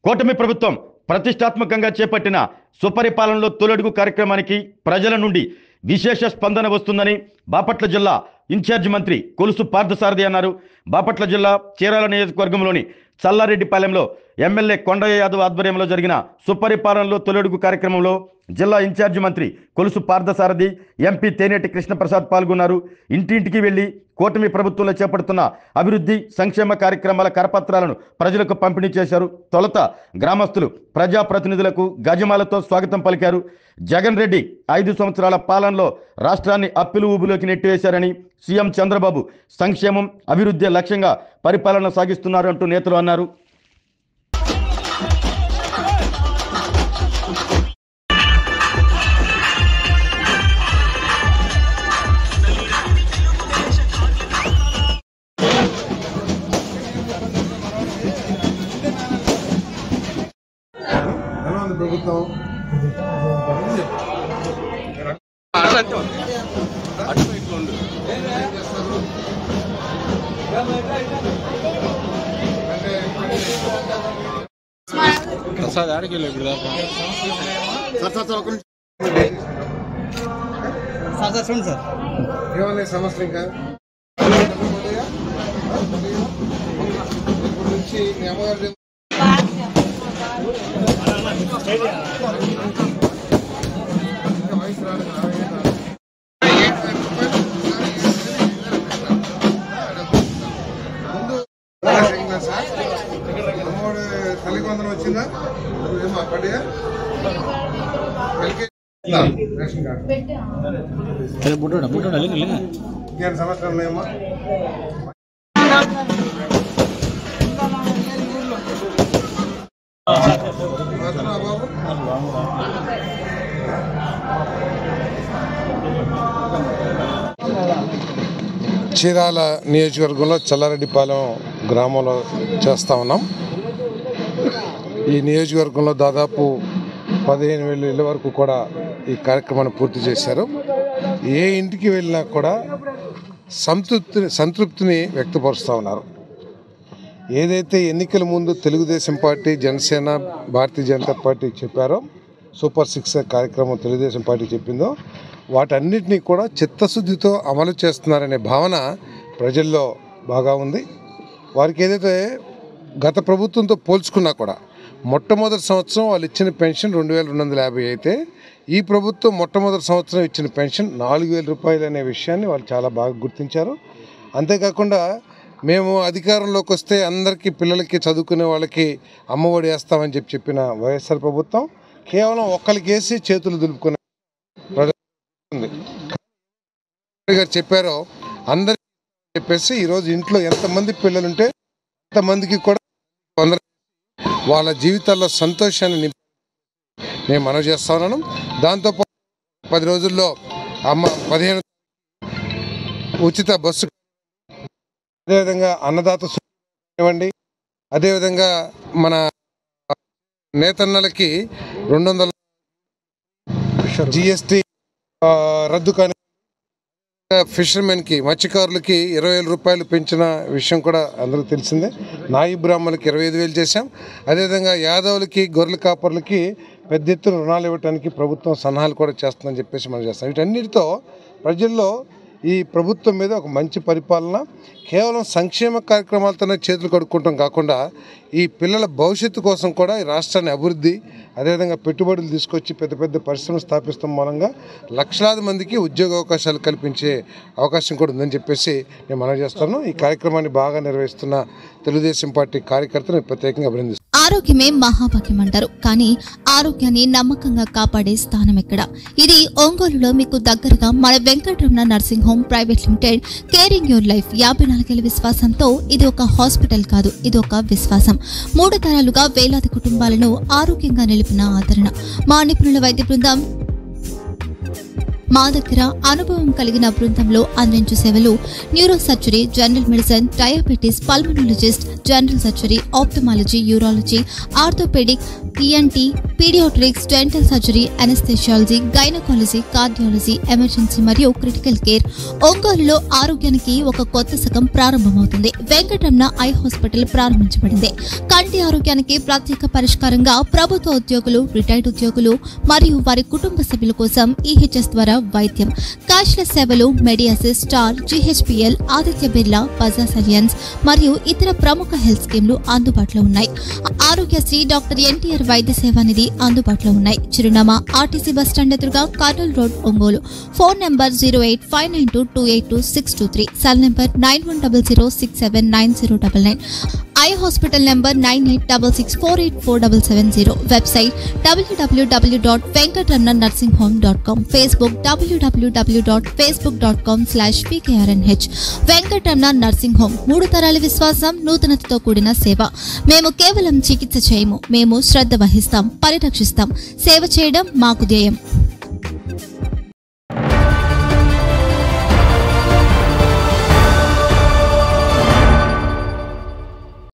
కూటమి ప్రభుత్వం ప్రతిష్టాత్మకంగా చేపట్టిన సుపరిపాలనలో తొలడుగు కార్యక్రమానికి ప్రజల నుండి విశేష స్పందన వస్తుందని బాపట్ల జిల్లా ఇన్ఛార్జి మంత్రి కొలుసు పార్థసారథి అన్నారు. బాపట్ల జిల్లా చీరాల నియోజకవర్గంలోని చల్లారెడ్డిపాలెంలో ఎమ్మెల్యే కొండయ్య యాదవ్ ఆధ్వర్యంలో జరిగిన సుపరిపాలనలో తొలడుగు కార్యక్రమంలో జిల్లా ఇన్ఛార్జి మంత్రి కొలుసు పార్థసారథి, ఎంపీ తేనేటి కృష్ణప్రసాద్ పాల్గొన్నారు. ఇంటింటికి వెళ్లి కూటమి ప్రభుత్వంలో చేపడుతున్న అభివృద్ధి సంక్షేమ కార్యక్రమాల కరపత్రాలను ప్రజలకు పంపిణీ చేశారు. తొలుత గ్రామస్తులు ప్రజాప్రతినిధులకు గజమాలతో స్వాగతం పలికారు. జగన్ రెడ్డి 5 సంవత్సరాల పాలనలో రాష్ట్రాన్ని అప్పులు ఊబులోకి నెట్టివేశారని, సీఎం చంద్రబాబు సంక్షేమం అభివృద్ధి లక్ష్యంగా పరిపాలన సాగిస్తున్నారు అంటూ నేతలు అన్నారు. ప్రభుత్వం ప్రసాద్ ఆడికి వెళ్ళి ఇప్పుడు దాకా చూడండి సార్ ఏమన్నా సమస్య ఇంకా నుంచి మీ అమ్మగారు వయసు రాదు అమ్మోడు తల్లికి వందనం వచ్చిందా? ఏమా పడ్డా రేషన్ కార్డు ఇంకేం సమస్యలు ఉన్నాయమ్మా? బాబు చీరాల నియోజకవర్గంలో చల్లారెడ్డిపాలెం గ్రామంలో చేస్తూ ఉన్నాం. ఈ నియోజకవర్గంలో దాదాపు 15,000 ఇళ్ళ వరకు కూడా ఈ కార్యక్రమాన్ని పూర్తి చేశారు. ఏ ఇంటికి వెళ్ళినా కూడా సంతృప్తిని వ్యక్తపరుస్తూ ఉన్నారు. ఏదైతే ఎన్నికల ముందు తెలుగుదేశం పార్టీ, జనసేన, భారతీయ జనతా పార్టీ చెప్పారో, సూపర్ 6 కార్యక్రమం తెలుగుదేశం పార్టీ చెప్పిందో వాటన్నిటినీ కూడా చిత్తశుద్ధితో అమలు చేస్తున్నారనే భావన ప్రజల్లో బాగా ఉంది. వారికి ఏదైతే గత ప్రభుత్వంతో పోల్చుకున్నా కూడా మొట్టమొదటి సంవత్సరం వాళ్ళు ఇచ్చిన పెన్షన్ 2,250 అయితే ఈ ప్రభుత్వం మొట్టమొదటి సంవత్సరం ఇచ్చిన పెన్షన్ 4,000 రూపాయలు అనే విషయాన్ని వాళ్ళు చాలా బాగా గుర్తించారు. అంతేకాకుండా మేము అధికారంలోకి వస్తే అందరికీ పిల్లలకి చదువుకునే వాళ్ళకి అమ్మఒడి వేస్తామని చెప్పిన వైఎస్ఆర్ ప్రభుత్వం కేవలం ఒక్కరికి వేసి చేతులు దులుపుకునే గారు చెప్పారో అందరికీ చెప్పేసి ఈరోజు ఇంట్లో ఎంతమంది పిల్లలుంటే అంతమందికి కూడా వాళ్ళ జీవితాల్లో సంతోషాన్ని నేను మనవి చేస్తా ఉన్నాను. దాంతోపాటు 10 రోజుల్లో 15 ఉచిత బస్సు, అదేవిధంగా అన్నదాత ఇవ్వండి, అదేవిధంగా మన నేతన్నలకి 200 GST రద్దు కానీ, ఫిషర్మెన్కి మత్స్యకారులకి 20,000 రూపాయలు పెంచిన విషయం కూడా అందరికీ తెలిసిందే. నాయి బ్రాహ్మణులకి 25,000 చేశాం. అదేవిధంగా యాదవులకి, గొర్రెల కాపర్లకి పెద్ద ఎత్తున రుణాలు ఇవ్వడానికి ప్రభుత్వం సన్నాహాలు కూడా చేస్తుందని చెప్పేసి మనం చేస్తాం. వీటన్నిటితో ప్రజల్లో ఈ ప్రభుత్వం మీద ఒక మంచి పరిపాలన, కేవలం సంక్షేమ కార్యక్రమాలతోనే చేతులు కడుక్కుంటాం కాకుండా ఈ పిల్లల భవిష్యత్తు కోసం కూడా ఈ రాష్ట్రాన్ని అభివృద్ధి, అదేవిధంగా పెట్టుబడులు తీసుకొచ్చి పెద్ద పెద్ద పరిశ్రమలు స్థాపిస్తాం మూలంగా లక్షలాది మందికి ఉద్యోగ అవకాశాలు కల్పించే అవకాశం కూడా ఉందని చెప్పేసి నేను మనవి చేస్తాను. ఈ కార్యక్రమాన్ని బాగా నిర్వహిస్తున్న తెలుగుదేశం పార్టీ కార్యకర్తలను ప్రత్యేకంగా అభినందిస్తున్నాను. ఆరోగ్యమే మహాభాగ్యం అంటారు, కానీ ఆరోగ్యాన్ని నమ్మకంగా కాపాడే స్థానం ఎక్కడ? ఇది ఒంగోలులో మీకు దగ్గరగా మన Venkataramana nursing home private limited. Caring your life 54 ఏళ్ల విశ్వాసంతో ఇది ఒక హాస్పిటల్ కాదు, ఇది ఒక విశ్వాసం. 3 తరాలుగా వేలాది కుటుంబాలను ఆరోగ్యంగా నిలిపిన ఆదరణ. మా నిపుణుల వైద్య బృందం మా దగ్గర అనుభవం కలిగిన బృందంలో అందించే సేవలు neuro surgery, general medicine, diabetes, pulmonologist, general surgery, ophthalmology, urology, orthopaedic, ENT, paediatrics, dental surgery, anaesthesiology, gynaecology, cardiology, emergency మరియు క్రిటికల్ కేర్. ఒంగోలులో ఆరోగ్యానికి ఒక కొత్త శకం ప్రారంభమవుతుంది. వెంకటరమణ ఐ హాస్పిటల్ ప్రారంభించబడింది. కంటి ఆరోగ్యానికి ప్రత్యేక పరిష్కారంగా ప్రభుత్వ ఉద్యోగులు, రిటైర్డ్ ఉద్యోగులు మరియు వారి కుటుంబ సభ్యుల కోసం ఈహెచ్ఎస్ ద్వారా వైద్యం, క్యాష్లెస్ సేవలు, మెడియాసిస్, స్టార్, జీహెచ్పిఎల్, ఆదిత్య బిర్లా, బజాజ్ అలియన్స్ మరియు ఇతర ప్రముఖ హెల్త్ స్కీమ్లు అందుబాటులో ఉన్నాయి. ఆరోగ్యశ్రీ, డాక్టర్ ఎన్టీఆర్ వైద్య సేవానిధి అందుబాటులో ఉన్నాయి. చిరునామా ఆర్టీసీ బస్టాండ్ ఎదురుగా, Kurnool road, Ongole. Phone number 08592282623, cell number 9100679099, eye hospital number 9866484770, website www.venkatramannursing.com, Facebook www.facebook.com/pkrnh. Venkataramana nursing home, 3 తరాల విశ్వాసం, నూతనతతో కూడిన సేవ. మేము కేవలం చికిత్స చేయము, మేము శ్రద్ధ వహిస్తాం, పరిరక్షిస్తాం. సేవ చేయడం మాకు ధ్యేయం.